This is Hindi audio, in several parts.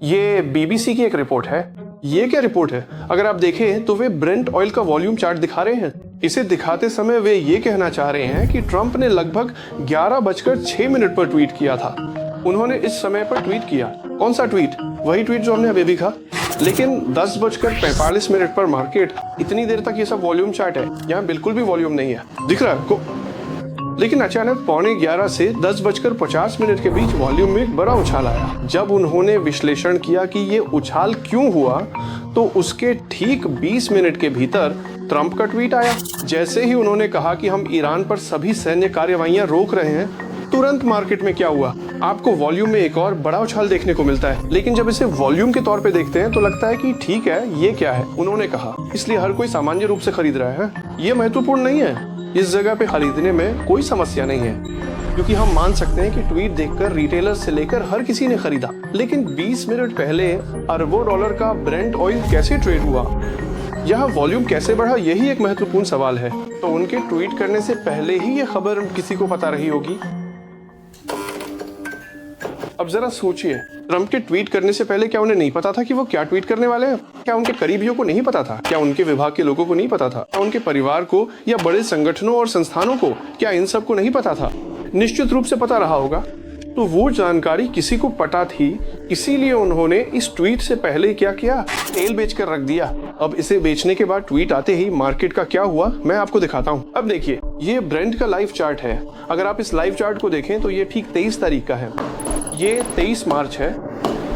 ये बीबीसी की एक रिपोर्ट है। ये क्या रिपोर्ट है? अगर आप देखें तो वे ब्रेंट ऑयल का वॉल्यूम चार्ट दिखा रहे हैं। इसे दिखाते समय वे ये कहना चाह रहे हैं कि ट्रंप ने लगभग 11:06 पर ट्वीट किया था। उन्होंने इस समय पर ट्वीट किया। कौन सा ट्वीट? वही ट्वीट जो हमने अभी भी कहा। लेकिन 10:45 पर मार्केट, इतनी देर तक ये सब वॉल्यूम चार्ट है, यहाँ बिल्कुल भी वॉल्यूम नहीं है, दिख रहा है। लेकिन अचानक 11:15 से 10:50 के बीच वॉल्यूम में एक बड़ा उछाल आया। जब उन्होंने विश्लेषण किया कि ये उछाल क्यों हुआ, तो उसके ठीक 20 मिनट के भीतर ट्रंप का ट्वीट आया। जैसे ही उन्होंने कहा कि हम ईरान पर सभी सैन्य कार्रवाइयां रोक रहे हैं, तुरंत मार्केट में क्या हुआ? आपको वॉल्यूम में एक और बड़ा उछाल देखने को मिलता है। लेकिन जब इसे वॉल्यूम के तौर पे देखते हैं तो लगता है कि ठीक है, ये क्या है, उन्होंने कहा, इसलिए हर कोई सामान्य रूप से खरीद रहा है। ये महत्वपूर्ण नहीं है। इस जगह पे खरीदने में कोई समस्या नहीं है, क्योंकि हम मान सकते हैं कि ट्वीट देखकर रिटेलर से लेकर हर किसी ने खरीदा। लेकिन 20 मिनट पहले अरबों डॉलर का ब्रेंट ऑयल कैसे ट्रेड हुआ? यह वॉल्यूम कैसे बढ़ा? यही एक महत्वपूर्ण सवाल है। तो उनके ट्वीट करने से पहले ही ये खबर किसी को पता रही होगी। अब जरा सोचिए, ट्रंप के ट्वीट करने से पहले क्या उन्हें नहीं पता था कि वो क्या ट्वीट करने वाले हैं? क्या उनके करीबियों को नहीं पता था? क्या उनके विभाग के लोगों को नहीं पता था? क्या उनके परिवार को या बड़े संगठनों और संस्थानों को, क्या इन सबको नहीं पता था? निश्चित रूप से पता रहा होगा। तो वो जानकारी किसी को पता थी, इसीलिए उन्होंने इस ट्वीट से पहले क्या किया? तेल बेचकर रख दिया। अब इसे बेचने के बाद ट्वीट आते ही मार्केट का क्या हुआ, मैं आपको दिखाता हूँ। अब देखिए, ये ब्रेंट का लाइव चार्ट है। अगर आप इस लाइव चार्ट को देखें तो ये ठीक 23 तारीख का है। ये 23 मार्च है।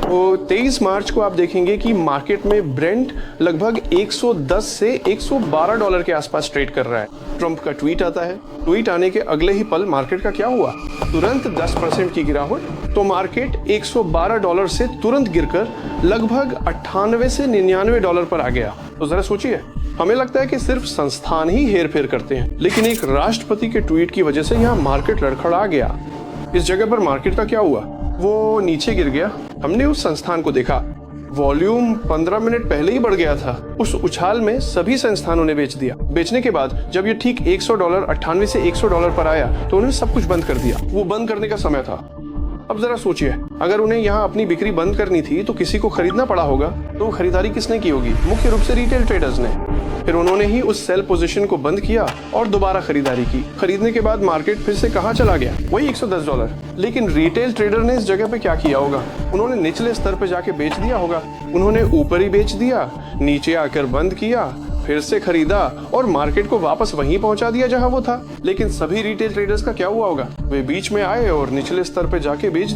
तो 23 मार्च को आप देखेंगे कि मार्केट में ब्रेंट लगभग 110 से 112 डॉलर के आसपास ट्रेड कर रहा है। ट्रंप का ट्वीट आता है। ट्वीट आने के अगले ही पल मार्केट का क्या हुआ? तुरंत 10% की गिरावट। तो मार्केट 112 डॉलर से तुरंत गिरकर लगभग 98 से 99 डॉलर पर आ गया। तो जरा सोचिए, हमें लगता है कि सिर्फ संस्थान ही हेरफेर करते हैं, लेकिन एक राष्ट्रपति के ट्वीट की वजह से यहाँ मार्केट लड़खड़ा गया। इस जगह पर मार्केट का क्या हुआ? वो नीचे गिर गया। हमने उस संस्थान को देखा, वॉल्यूम 15 मिनट पहले ही बढ़ गया था। उस उछाल में सभी संस्थानों ने बेच दिया। बेचने के बाद जब ये ठीक 100 डॉलर 98 से 100 डॉलर पर आया तो उन्होंने सब कुछ बंद कर दिया। वो बंद करने का समय था। अब जरा सोचिए, अगर उन्हें यहाँ अपनी बिक्री बंद करनी थी तो किसी को खरीदना पड़ा होगा। तो खरीदारी किसने की होगी? मुख्य रूप से रिटेल ट्रेडर्स ने। फिर उन्होंने ही उस सेल पोजीशन को बंद किया और दोबारा खरीदारी की। खरीदने के बाद मार्केट फिर से कहाँ चला गया? वही 110 डॉलर। लेकिन रिटेल ट्रेडर ने इस जगह पे क्या किया होगा? उन्होंने निचले स्तर पे जाके बेच दिया होगा। उन्होंने ऊपर ही बेच दिया, नीचे आकर बंद किया, फिर से खरीदा और मार्केट को वापस वहीं पहुंचा दिया जहां वो था। लेकिन सभी रिटेल ट्रेडर्स का क्या हुआ होगा? वे बीच में आए और निचले स्तर पे जाके बेच दिया।